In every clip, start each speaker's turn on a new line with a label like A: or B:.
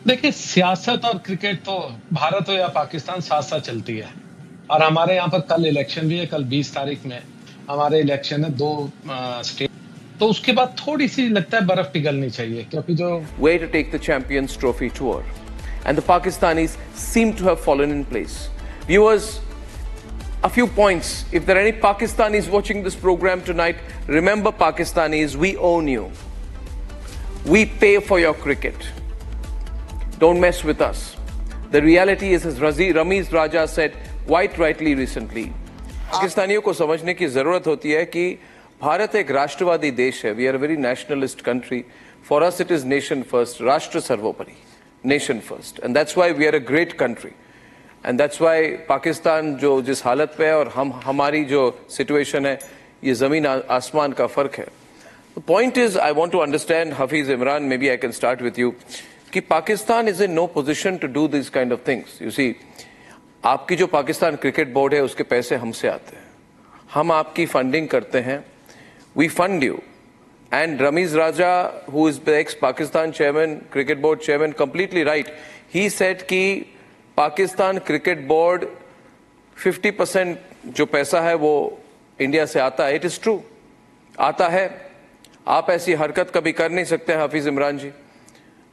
A: देखिए, सियासत और क्रिकेट तो भारत हो या पाकिस्तान साथ-साथ चलती है। और हमारे यहाँ पर कल इलेक्शन भी है, कल 20 तारीख में हमारे इलेक्शन है 2 स्टेट। तो उसके बाद थोड़ी-सी लगता है बर्फ पिघलनी चाहिए, क्योंकि जो
B: way to take the Champions Trophy tour. And the Pakistanis seem to have fallen in place. Viewers, a few points. If there are any Pakistanis watching this program tonight, remember Pakistanis, we own you. We pay for your cricket. Don't mess with us. The reality is, as Ramiz Raja said quite rightly recently, पाकिस्तानियों को समझने की जरूरत होती है कि भारत एक राष्ट्रवादी देश है. We are a very nationalist country. For us it is nation first, राष्ट्र सर्वोपरि, nation first. And that's why we are a great country. And that's why Pakistan जो जिस हालत पे है और हमारी जो सिचुएशन है, ये जमीन आसमान का फर्क है. The point is, I want to understand, Hafeez Imran, maybe I can start with you, कि Pakistan is in no position to do this kind of things. You see, आपकी जो पाकिस्तान क्रिकेट बोर्ड है, उसके पैसे हमसे आते हैं, हम आपकी फंडिंग करते हैं. We fund you. And Ramiz Raja, who is the ex Pakistan chairman, cricket board chairman, completely right. He said कि पाकिस्तान क्रिकेट बोर्ड 50% जो पैसा है वो इंडिया से आता है. इट इज ट्रू, आता है. आप ऐसी हरकत कभी कर नहीं सकते हैं हफीज इमरान जी.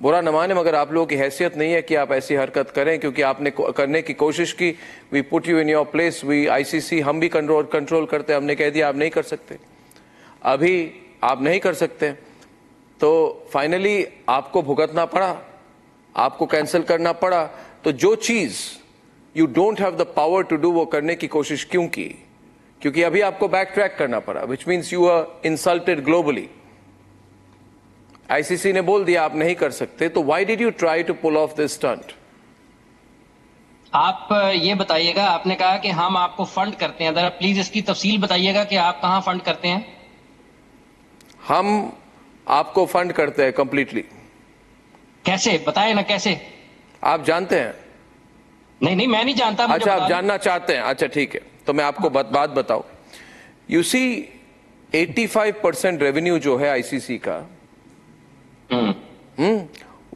B: बुरा न माने, मगर आप लोगों की हैसियत नहीं है कि आप ऐसी हरकत करें, क्योंकि आपने करने की कोशिश की. We put you in your place. We ICC, हम भी कंट्रोल करते, हमने कह दिया आप नहीं कर सकते, अभी आप नहीं कर सकते, तो फाइनली आपको भुगतना पड़ा, आपको कैंसिल करना पड़ा. तो जो चीज you don't have the power to do, वो करने की कोशिश क्यों की? क्योंकि अभी आपको बैक ट्रैक करना पड़ा, which means you are insulted globally. ICC ने बोल दिया आप नहीं कर सकते, तो why did you try to pull off this stunt?
C: आप ये बताइएगा, आपने कहा कि हम आपको फंड करते हैं, जरा प्लीज इसकी तफसील बताइएगा कि आप कहां फंड करते हैं.
B: हम आपको फंड करते हैं कंप्लीटली.
C: कैसे, बताए ना कैसे?
B: आप जानते हैं?
C: नहीं, मैं नहीं जानता.
B: अच्छा, आप जानना चाहते हैं. अच्छा ठीक है, तो मैं आपको बात बताऊं. यू सी, 85% रेवेन्यू जो है आईसीसी का,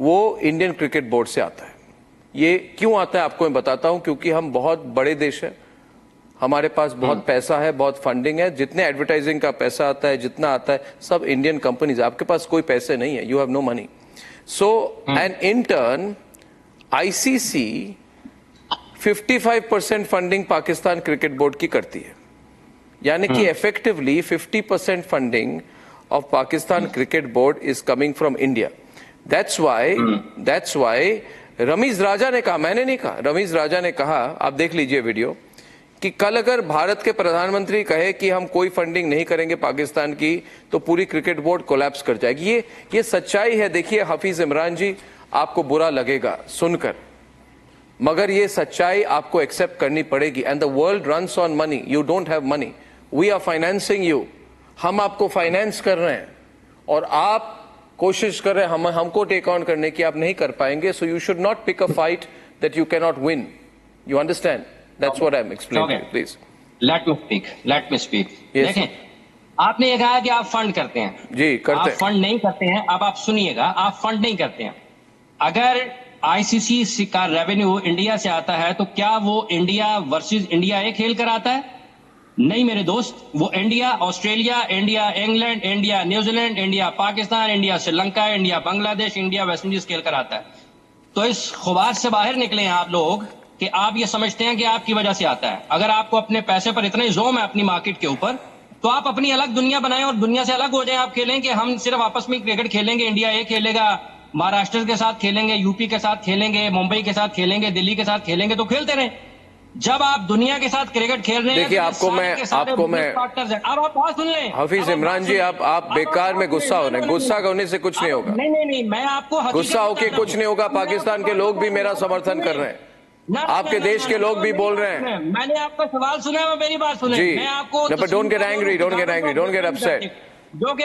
B: वो इंडियन क्रिकेट बोर्ड से आता है. ये क्यों आता है आपको मैं बताता हूं. क्योंकि हम बहुत बड़े देश है, हमारे पास बहुत पैसा है, बहुत फंडिंग है. जितने एडवर्टाइजिंग का पैसा आता है, जितना आता है, सब इंडियन कंपनीज. आपके पास कोई पैसे नहीं है, you have no money. So and in turn ICC 55% funding Pakistan cricket board की करती है. यानी कि effectively 50% funding of Pakistan Cricket Board is coming from India. That's why Ramiz Raja ने कहा, मैंने नहीं कहा, रमीज राजा ने कहा, आप देख लीजिए वीडियो, कि कल अगर भारत के प्रधानमंत्री कहे कि हम कोई फंडिंग नहीं करेंगे पाकिस्तान की, तो पूरी क्रिकेट बोर्ड कोलैप्स कर जाएगी. ये सच्चाई है. देखिए हफीज इमरान जी, आपको बुरा लगेगा सुनकर, मगर ये सच्चाई आपको एक्सेप्ट करनी पड़ेगी. And the world runs on money. You don't have money, we are financing you. हम आपको फाइनेंस कर रहे हैं और आप कोशिश कर रहे हैं हमको टेक ऑन करने की. आप नहीं कर पाएंगे. So you should not pick a fight that you can not win. You understand? That's what I am explaining. Please
C: let me speak. देखें, आपने ये कहा कि आप फंड करते हैं.
B: जी, करते हैं.
C: आप फंड नहीं करते हैं. अब आप सुनिएगा, आप फंड नहीं करते हैं. अगर आईसीसी का रेवेन्यू इंडिया से आता है, तो क्या वो इंडिया वर्सेस इंडिया एक खेल कर आता है? नहीं मेरे दोस्त, वो India Australia, India England, India New Zealand, India Pakistan, India Sri Lanka, India Bangladesh, India West Indies खेल कर आता है. तो इस खुबार से बाहर निकले हैं आप लोग कि आप ये समझते हैं कि आपकी वजह से आता है. अगर आपको अपने पैसे पर इतना ही जोम है अपनी मार्केट के ऊपर, तो आप अपनी अलग दुनिया बनाएं और दुनिया से अलग हो जाएं. आप खेलें कि हम सिर्फ आपस में क्रिकेट खेलेंगे, इंडिया ये खेलेगा, महाराष्ट्र के साथ खेलेंगे, यूपी के साथ खेलेंगे, मुंबई के साथ खेलेंगे, दिल्ली के साथ खेलेंगे, तो खेलते रहें. जब आप दुनिया के साथ क्रिकेट खेल रहे हैं,
B: देखिए आपको मैं
C: अब आप बात सुन लें.
B: हफीज इमरान जी, आप बेकार में गुस्सा हो रहे हैं. गुस्सा होने से कुछ नहीं होगा.
C: नहीं, मैं आपको
B: गुस्सा होके कुछ नहीं होगा. पाकिस्तान के लोग भी मेरा समर्थन कर रहे हैं, आपके देश के लोग भी बोल रहे हैं.
C: मैंने आपका सवाल सुना है, मेरी बात सुने. मैं आपको
B: don't get angry, don't get upset.
C: जो कि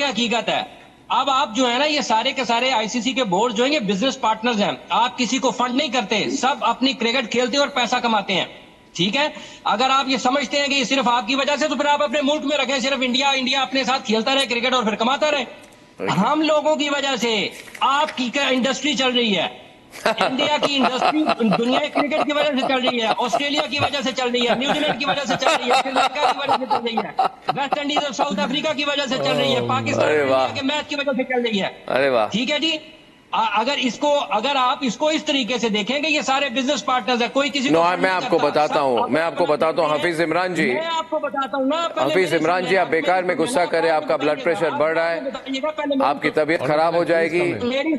C: हकीकत है. अब आप जो है ना, ये सारे के सारे आईसीसी के बोर्ड जो है, ये बिजनेस पार्टनर्स हैं. आप किसी को फंड नहीं करते, सब अपनी क्रिकेट खेलते और पैसा कमाते हैं. ठीक है, अगर आप ये समझते हैं कि ये सिर्फ आपकी वजह से, तो फिर आप अपने मुल्क में रखें, सिर्फ इंडिया अपने साथ खेलता रहे क्रिकेट और फिर कमाता रहे. हम लोगों की वजह से आपकी इंडस्ट्री चल रही है। इंडिया की इंडस्ट्री दुनिया क्रिकेट की वजह से चल रही है, ऑस्ट्रेलिया की वजह से चल रही है, न्यूजीलैंड की वजह से चल रही है, श्रीलंका की वजह से चल रही है, वेस्ट इंडीज और साउथ अफ्रीका की वजह से चल रही है, पाकिस्तान के मैच की वजह से चल रही है।
B: अरे वाह,
C: ठीक है जी। अगर आप इसको इस तरीके से देखेंगे, ये सारे बिजनेस पार्टनर्स है, कोई किसी को
B: मैं आपको बताता हूँ हफीज इमरान जी,
C: मैं आपको बताता हूँ ना,
B: हफीज इमरान जी, आप बेकार में गुस्सा करें, आपका ब्लड प्रेशर बढ़ रहा है, आपकी तबीयत खराब हो जाएगी।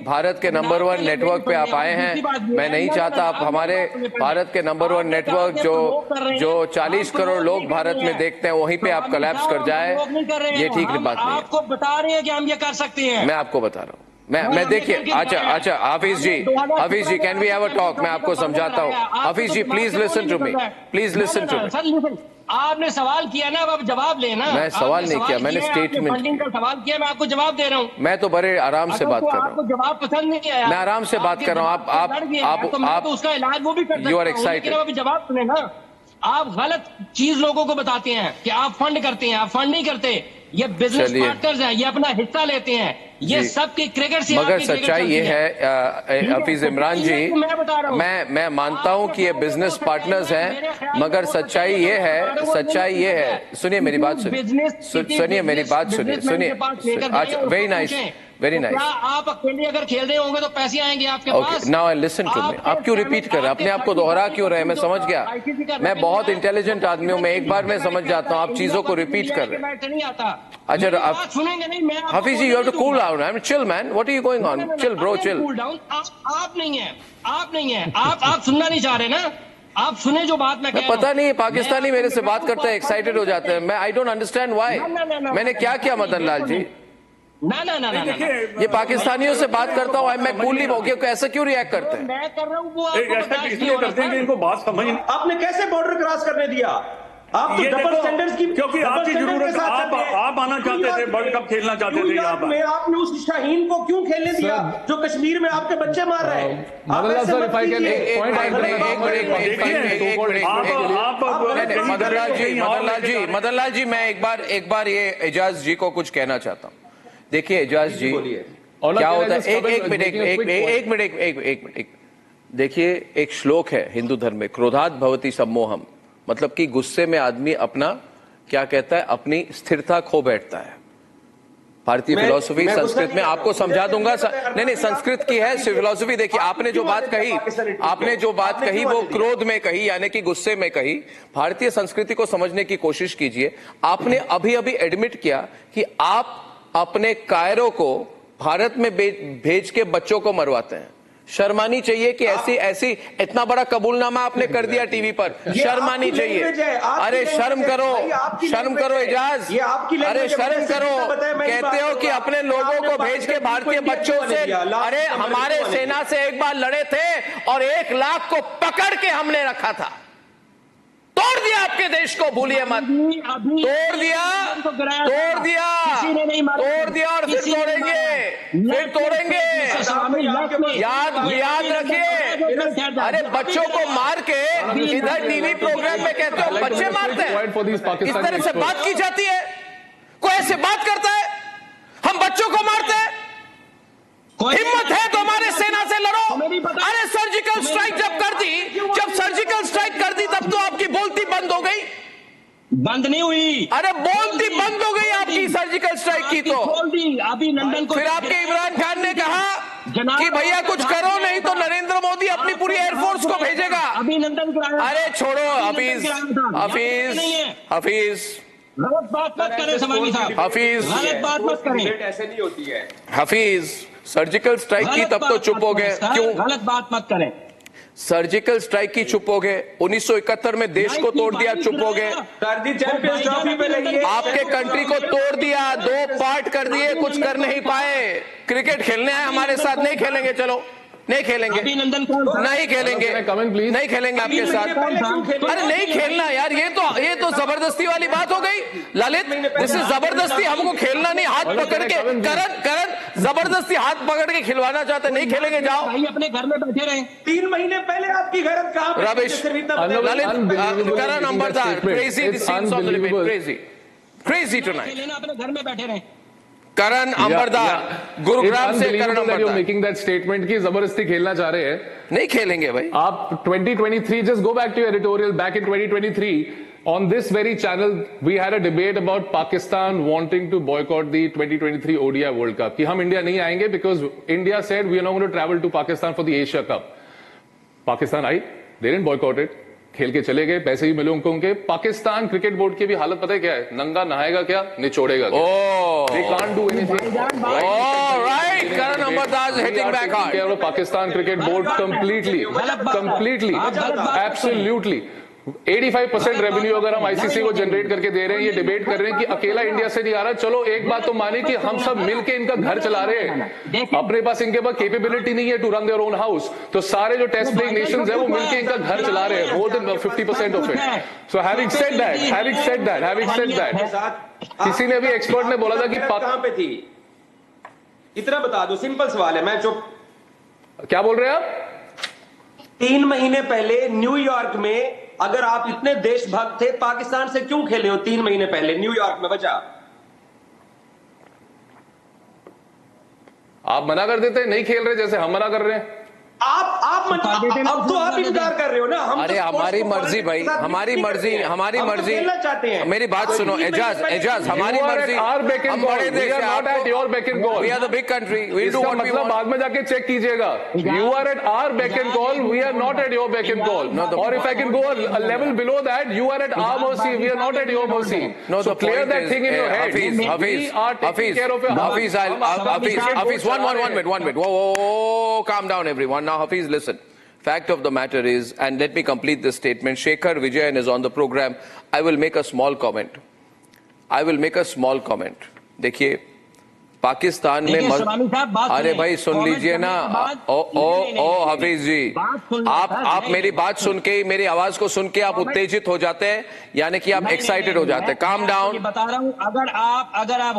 B: भारत के नंबर 1 नेटवर्क पे आप आए हैं, मैं नहीं चाहता आप हमारे भारत के नंबर 1 नेटवर्क जो 40 करोड़ लोग भारत में देखते हैं वहीं पे आप कोलैप्स कर जाए, ये ठीक बात नहीं है।
C: आपको बता रहे हैं कि हम ये कर सकते हैं।
B: मैं आपको बता रहा हूँ, मैं देखिए, अच्छा Hafiz ji can we have a talk, मैं आपको समझाता हूँ। Hafiz ji please listen to me, please listen to me.
C: आपने सवाल किया ना, अब आप जवाब लेना।
B: मैं सवाल नहीं किया, मैंने स्टेटमेंट
C: फंडिंग का सवाल किया, मैं आपको जवाब दे रहा हूँ।
B: मैं तो बड़े आराम से बात कर रहा हूँ,
C: आपको जवाब पसंद नहीं आया,
B: मैं आराम से बात कर रहा हूँ। आप
C: उसका इलाज वो भी कर सकते हैं,
B: यू आर एक्साइटेड,
C: अभी जवाब सुने ना। आप गलत चीज लोगों को बताते हैं कि आप फंड करते हैं, आप फंड नहीं करते। ये बिजनेस पार्टनर्स हैं, ये अपना हिस्सा लेते हैं, ये सबकी क्रिकेट से।
B: मगर सच्चाई ये है हफीज इमरान जी, मैं मानता हूं कि ये बिजनेस पार्टनर्स हैं, मगर सच्चाई ये है, सुनिए मेरी बात, सुनिए मेरी बात, सुनिए। अच्छा, वेरी नाइस, वेरी नाइस।
C: आप अकेले अगर खेल रहे होंगे तो पैसे आएंगे आपके पास।
B: नाउ लिसन टू मी, आप क्यों रिपीट कर रहे हैं, अपने आप को दोहरा क्यों रहे हैं? मैं समझ गया, मैं बहुत इंटेलिजेंट आदमी हूं, मैं एक बार में समझ जाता हूं, आप चीजों को रिपीट कर रहे हैं। अच्छा, आप
C: सुनेंगे नहीं, मैं
B: Hafeez ji, you have to cool down, I am chill man, what are you going on, chill bro, chill.
C: आप नहीं है, आप सुनना नहीं चाह रहे ना, आप सुने जो बात मैं कह रहा हूं।
B: पता नहीं, पाकिस्तानी मेरे से बात करते हैं, एक्साइटेड हो जाते हैं, मैं आई डोंट अंडरस्टैंड व्हाई, मैंने क्या किया मदन लाल जी?
C: ना
B: ये पाकिस्तानियों से बात करता हूँ, मैं कूल नहीं हो गया, ऐसा क्यों रिएक्ट करते हैं?
C: मैं कर रहा हूँ वो
D: ऐसा इसलिए करते हैं कि इनको बात समझ नहीं।
E: आपने कैसे बॉर्डर क्रॉस करने दिया? आप तो डबल स्टैंडर्ड्स की,
D: क्योंकि आपकी जरूरत, आप आना चाहते थे, वर्ल्ड कप खेलना चाहते थे यहाँ पर।
E: आपने उस शाहीन को क्यों खेलने दिया जो कश्मीर में आपके बच्चे मार रहे हैं?
B: मदन लाल जी, मैं एक बार ये एजाज जी को कुछ कहना चाहता हूँ। देखिए एजाज जी, क्या होता है, एक मिनट, देखिए एक श्लोक है हिंदू धर्म में, क्रोधात भवति सम्मोहम, मतलब कि गुस्से में आदमी अपना क्या कहता है, अपनी स्थिरता खो बैठता है। भारतीय फिलॉसफी संस्कृत में आपको समझा दूंगा, नहीं संस्कृत की है फिलॉसफी। देखिए आपने जो बात कही वो क्रोध में कही, यानी कि गुस्से में कही। भारतीय संस्कृति को समझने की कोशिश कीजिए। आपने अभी एडमिट किया कि आप अपने कायरों को भारत में भेज के बच्चों को मरवाते हैं। शर्मानी चाहिए कि ऐसी इतना बड़ा कबूलनामा आपने कर दिया टीवी पर, शर्मानी चाहिए। अरे शर्म करो एजाज, अरे शर्म करो। कहते हो कि अपने लोगों को भेज के भारतीय बच्चों से, अरे हमारे सेना से एक बार लड़े थे और 1 लाख को पकड़ के हमने रखा था। तोड़ दिया आपके देश को, भूलिए मत, तोड़ दिया और फिर तोड़ेंगे। याद रखिए, अरे बच्चों को मार के इधर टीवी प्रोग्राम में कहते हो बच्चे मारते हैं, इस तरह से बात की जाती है? कोई ऐसे बात करता है? हम बच्चों को मारते हैं? हिम्मत है तो हमारे सेना से लड़ो। अरे सर्जिकल स्ट्राइक जब सर्जिकल स्ट्राइक कर दी तब तो आपकी बोलती बंद हो गई।
C: बंद नहीं हुई,
B: अरे बोलती बंद हो गई आपकी, सर्जिकल स्ट्राइक की तो
C: अभी लंदन को।
B: फिर आपके इमरान खान ने कहा कि भैया कुछ करो, नहीं तो नरेंद्र मोदी अपनी पूरी एयरफोर्स को भेजेगा।
C: अभिनंदन कराया।
B: अरे छोड़ो हफीज,
C: गलत बात मत करें समानी साहब, गलत बात मत करें,
E: ऐसे नहीं होती है।
B: हफीज सर्जिकल स्ट्राइक की तब तो चुप हो गए, क्यों?
C: गलत बात मत करें।
B: सर्जिकल स्ट्राइक की चुप हो गए, 1971 में देश को तोड़ दिया, चुप हो गए। आपके कंट्री को तोड़ दिया, 2 पार्ट कर दिए, कुछ कर नहीं पाए। क्रिकेट खेलने आए हमारे साथ, नहीं खेलेंगे, चलो नहीं खेलेंगे, नहीं खेलेंगे आपके साथ। अरे नहीं खेलना यार, ये तो जबरदस्ती वाली बात हो गई ललित, दिस इज जबरदस्ती। हमको खेलना नहीं, हाथ पकड़ के करण जबरदस्ती हाथ पकड़ के खिलवाना चाहते, नहीं खेलेंगे, जाओ
C: अपने घर में बैठे रहे।
E: 3 महीने पहले आपकी गैरत कहां पे?
B: रविश, ललित, करण अंबरदार, क्रेजी टुनाइट,
C: अपने घर में बैठे रहे।
B: करण अंबरदार, गुरुग्राम से करण अंबरदार
F: मेकिंग दैट स्टेटमेंट की जबरदस्ती खेलना चाह रहे हैं।
B: नहीं खेलेंगे भाई।
F: आप 2023 just go back to your editorial back in 2023 on this very channel we had a debate about Pakistan wanting to boycott the 2023 ODI World Cup कि हम इंडिया नहीं आएंगे because India said we are not going to travel to Pakistan for the Asia Cup। Pakistan I, they didn't boycott it, खेल के चले गए, पैसे भी मिले उनको उनके। पाकिस्तान क्रिकेट बोर्ड की भी हालत पता है क्या है? नंगा नहाएगा क्या, निचोड़ेगा क्या। They can't do anything।
B: Right, Karan Ambardar is hitting back hard।
F: Pakistan cricket board completely absolutely 85% revenue अगर हम आईसीसी को जनरेट करके दे रहे हैं, ये डिबेट कर रहे हैं कि अकेला इंडिया से नहीं आ रहा। चलो एक बात तो माने कि हम सब मिलके इनका घर चला रहे हैं, अपने पास इनके पास कैपेबिलिटी नहीं है to run their own house, तो सारे जो टेस्ट प्लेइंग नेशंस है वो मिलके इनका घर चला रहे हैं, more than 50% of it. So having said that किसी ने भी एक्सपर्ट ने बोला था कि
E: कहां पे थी, इतना बता दो, सिंपल सवाल है। मैं चुप।
F: क्या बोल रहे हैं आप?
E: 3 महीने पहले न्यूयॉर्क में अगर आप इतने देशभक्त थे, पाकिस्तान से क्यों खेले हो 3 महीने पहले न्यूयॉर्क में? वजह
F: आप मना कर देते, नहीं खेल रहे जैसे हम मना कर रहे हैं।
E: अब तो आप इंकार कर रहे हो ना। हम
B: अरे हमारी मर्जी भाई, हमारी मर्जी
E: खेलना चाहते हैं।
B: मेरी बात सुनो एजाज, हमारी मर्जी। हम बड़े देश हैं, we are the big country, we do what we want.
F: बाद में जाके चेक कीजिएगा, you are at our back end call, we are not at your back end call. और if I can go a level below that, you are at our mercy, we are not at your mercy. So clear that thing in your head.
B: Hafiz, one minute. Whoa, calm down everyone. Now Hafiz, listen. Fact of the matter is, and let me complete this statement, Shekhar Vijayan is on the program. I will make a small comment. देखिए, पाकिस्तान में अरे भाई सुन लीजिए ना। ओ हफीज जी, आप मेरी बात सुन के, मेरी आवाज को सुन के आप उत्तेजित हो जाते हैं, यानी कि आप एक्साइटेड हो जाते हैं। Calm down.
C: बता रहा हूं, अगर आप